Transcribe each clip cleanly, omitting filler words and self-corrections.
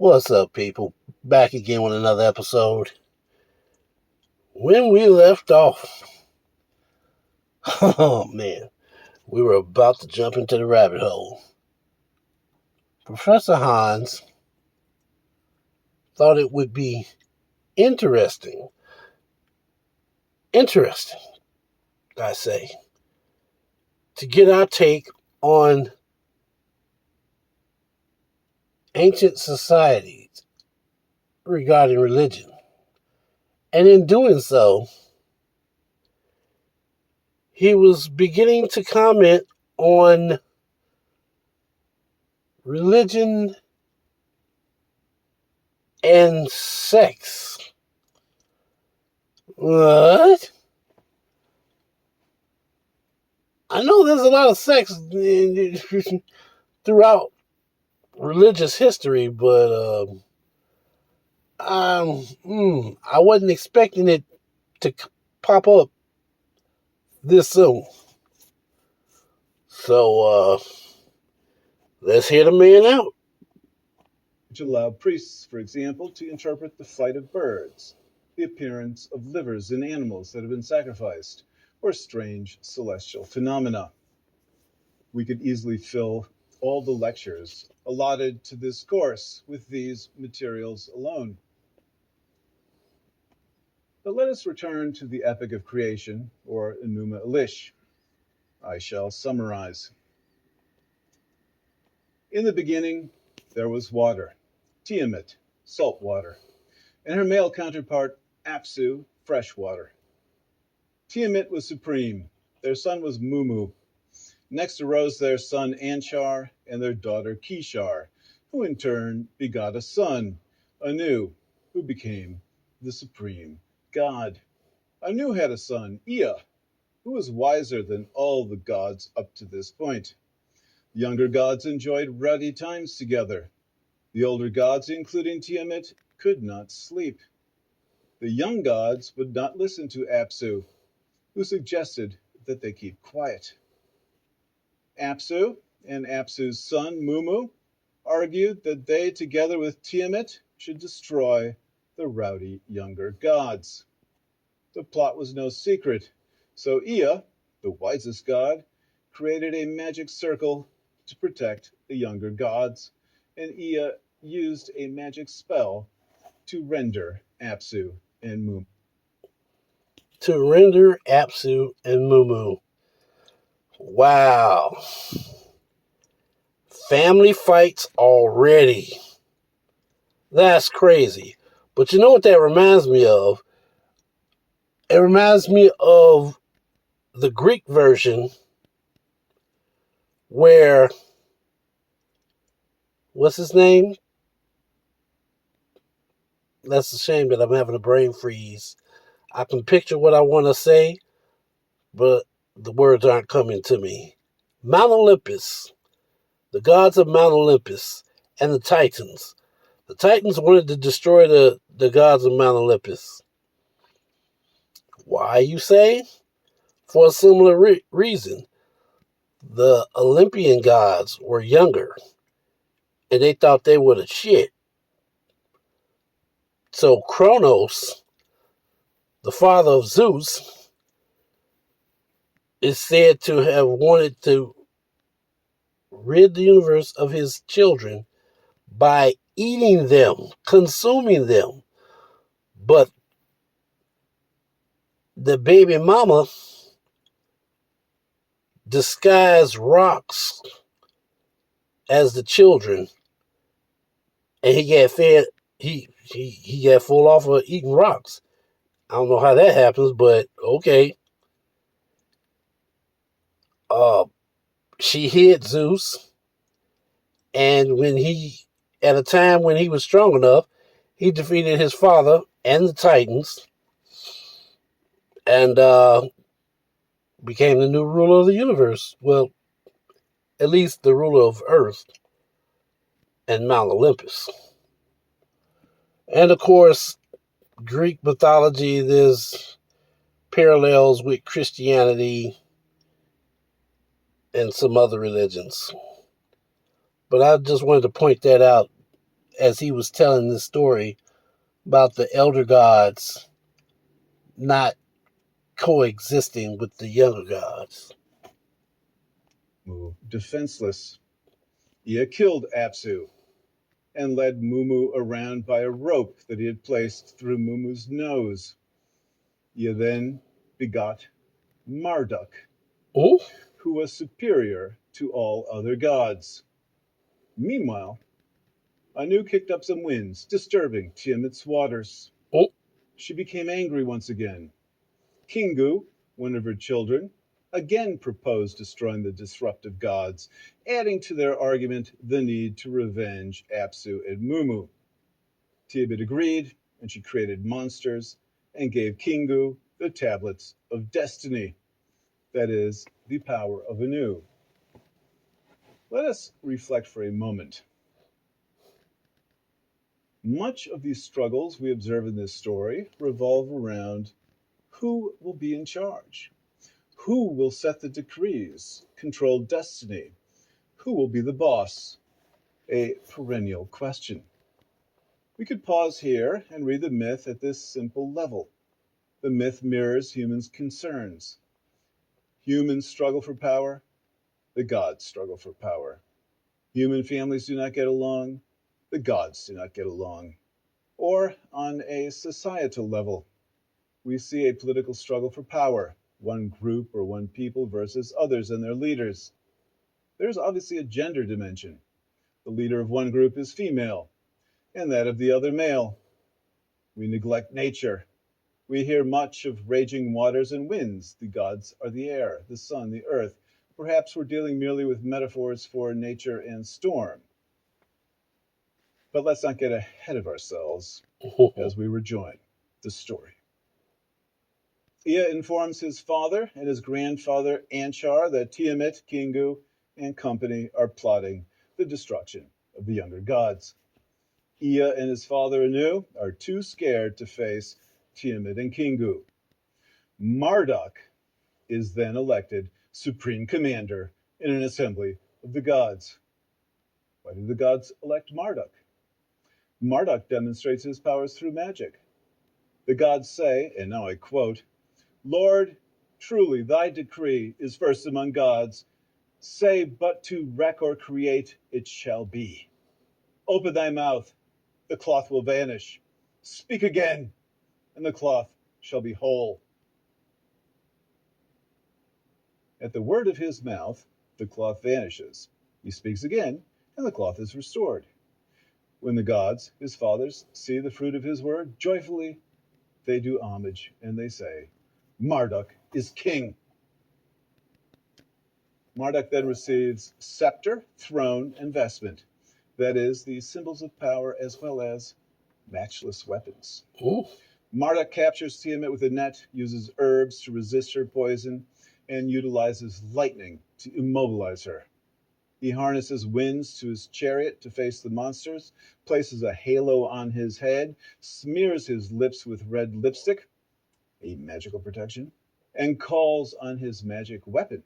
What's up, people? Back again with another episode. When we left off, oh man, we were about to jump into the rabbit hole. Professor Hans thought it would be interesting, I say, to get our take on ancient societies regarding religion. And in doing so, he was beginning to comment on religion and sex. What? I know there's a lot of sex throughout religious history, but I wasn't expecting it to pop up this soon. So let's hear the man out. Which allowed priests, for example, to interpret the flight of birds, the appearance of livers in animals that have been sacrificed, or strange celestial phenomena. We could easily fill all the lectures allotted to this course with these materials alone. But let us return to the epic of creation, or Enuma Elish. I shall summarize. In the beginning, there was water, Tiamat, salt water, and her male counterpart, Apsu, fresh water. Tiamat was supreme. Their son was Mumu. Next arose their son Anshar and their daughter Kishar, who in turn begot a son, Anu, who became the supreme god. Anu had a son, Ea, who was wiser than all the gods up to this point. The younger gods enjoyed ruddy times together. The older gods, including Tiamat, could not sleep. The young gods would not listen to Apsu, who suggested that they keep quiet. Apsu and Apsu's son, Mumu, argued that they, together with Tiamat, should destroy the rowdy younger gods. The plot was no secret, so Ea, the wisest god, created a magic circle to protect the younger gods, and Ea used a magic spell to render Apsu and Mumu. Wow. Family fights already. That's crazy. But you know what that reminds me of? It reminds me of the Greek version where, what's his name? That's a shame that I'm having a brain freeze. I can picture what I want to say, but the words aren't coming to me. Mount Olympus, the gods of Mount Olympus, and the Titans. The Titans wanted to destroy the gods of Mount Olympus. Why, you say? For a similar reason. The Olympian gods were younger, and they thought they were the shit. So Kronos, the father of Zeus, is said to have wanted to rid the universe of his children by eating them, consuming them. But the baby mama disguised rocks as the children, and he got fed. He got full off of eating rocks. I don't know how that happens, but okay. She hid Zeus, and at a time when he was strong enough, he defeated his father and the Titans, and became the new ruler of the universe. Well, at least the ruler of Earth and Mount Olympus. And of course, Greek mythology, there's parallels with Christianity and some other religions. But I just wanted to point that out as he was telling this story about the elder gods not coexisting with the younger gods. Defenseless, Ea killed Apsu and led Mumu around by a rope that he had placed through Mumu's nose. Ea then begot Marduk, Oh, who was superior to all other gods. Meanwhile, Anu kicked up some winds, disturbing Tiamat's waters. oh, She became angry once again. Kingu, one of her children, again proposed destroying the disruptive gods, adding to their argument the need to revenge Apsu and Mumu. Tiamat agreed, and she created monsters and gave Kingu the tablets of destiny, that is, the power of Anu. Let us reflect for a moment. Much of these struggles we observe in this story revolve around who will be in charge, who will set the decrees, control destiny, who will be the boss, a perennial question. We could pause here and read the myth at this simple level. The myth mirrors humans' concerns. Humans struggle for power, the gods struggle for power. Human families do not get along, the gods do not get along. Or on a societal level, we see a political struggle for power, one group or one people versus others and their leaders. There's obviously a gender dimension. The leader of one group is female, and that of the other male. We neglect nature. We hear much of raging waters and winds. The gods are the air, the sun, the earth. Perhaps we're dealing merely with metaphors for nature and storm. But let's not get ahead of ourselves as we rejoin the story. Ea informs his father and his grandfather Anshar that Tiamat, Kingu, and company are plotting the destruction of the younger gods. Ea and his father Anu are too scared to face Tiamat and Kingu. Marduk is then elected supreme commander in an assembly of the gods. Why did the gods elect Marduk? Marduk demonstrates his powers through magic. The gods say, and now I quote, "Lord, truly thy decree is first among gods. Say but to wreck or create, it shall be. Open thy mouth, the cloth will vanish. Speak again, and the cloth shall be whole." At the word of his mouth, the cloth vanishes. He speaks again, and the cloth is restored. When the gods, his fathers, see the fruit of his word, joyfully they do homage, and they say, "Marduk is king." Marduk then receives scepter, throne, and vestment. That is, the symbols of power as well as matchless weapons. oh, Marduk captures Tiamat with a net, uses herbs to resist her poison, and utilizes lightning to immobilize her. He harnesses winds to his chariot to face the monsters, places a halo on his head, smears his lips with red lipstick, a magical protection, and calls on his magic weapon,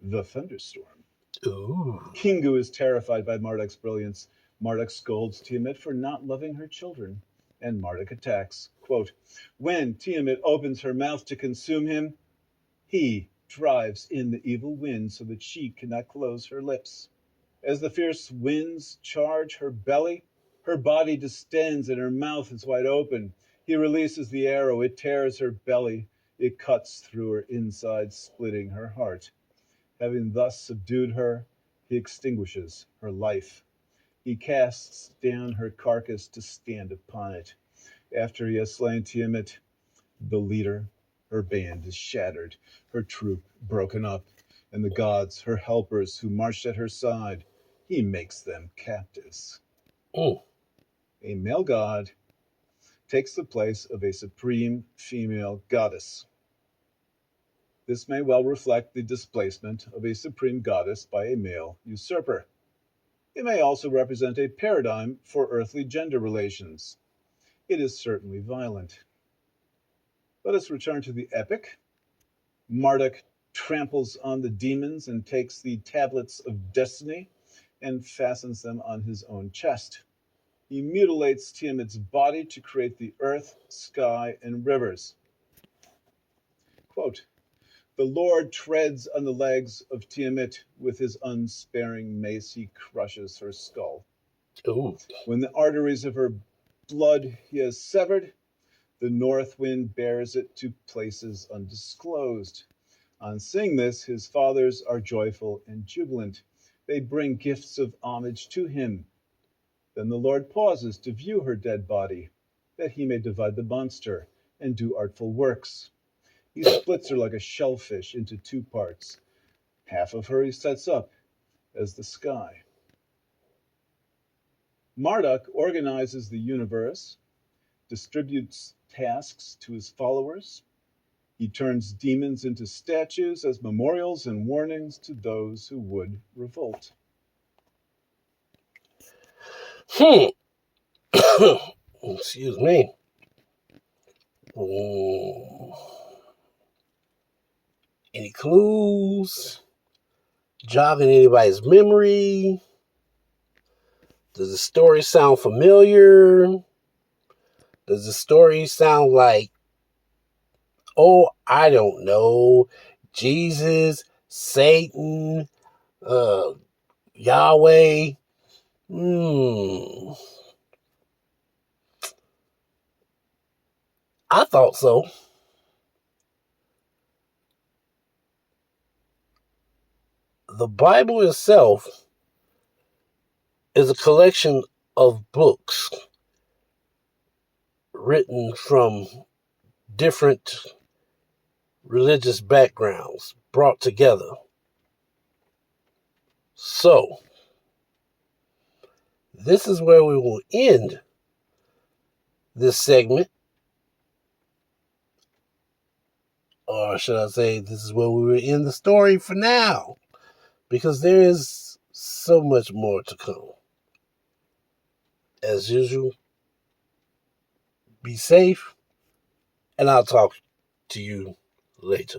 the thunderstorm. ooh. Kingu is terrified by Marduk's brilliance. Marduk scolds Tiamat for not loving her children, and Marduk attacks. Quote, "When Tiamat opens her mouth to consume him, he drives in the evil wind so that she cannot close her lips. As the fierce winds charge her belly, her body distends and her mouth is wide open. He releases the arrow. It tears her belly. It cuts through her inside, splitting her heart. Having thus subdued her, he extinguishes her life. He casts down her carcass to stand upon it. After he has slain Tiamat, the leader, her band is shattered, her troop broken up, and the gods, her helpers who marched at her side, he makes them captives." Oh, A male god takes the place of a supreme female goddess. This may well reflect the displacement of a supreme goddess by a male usurper. It may also represent a paradigm for earthly gender relations. It is certainly violent. Let us return to the epic. Marduk tramples on the demons and takes the tablets of destiny and fastens them on his own chest. He mutilates Tiamat's body to create the earth, sky, and rivers. Quote, the Lord treads on the legs of Tiamat with his unsparing mace. He crushes her skull. Ooh. When the arteries of her blood he has severed, the north wind bears it to places undisclosed. On seeing this, his fathers are joyful and jubilant. They bring gifts of homage to him. Then the Lord pauses to view her dead body, that he may divide the monster and do artful works. He splits her like a shellfish into two parts. Half of her he sets up as the sky. Marduk organizes the universe, distributes tasks to his followers. He turns demons into statues as memorials and warnings to those who would revolt. Excuse me. Any clues? Jogging anybody's memory? Does the story sound familiar? Does the story sound like, oh, I don't know, Jesus, Satan, Yahweh? I thought so. The Bible itself is a collection of books written from different religious backgrounds brought together. So, this is where we will end this segment. Or should I say, this is where we will end the story for now. Because there is so much more to come. As usual, be safe, and I'll talk to you later.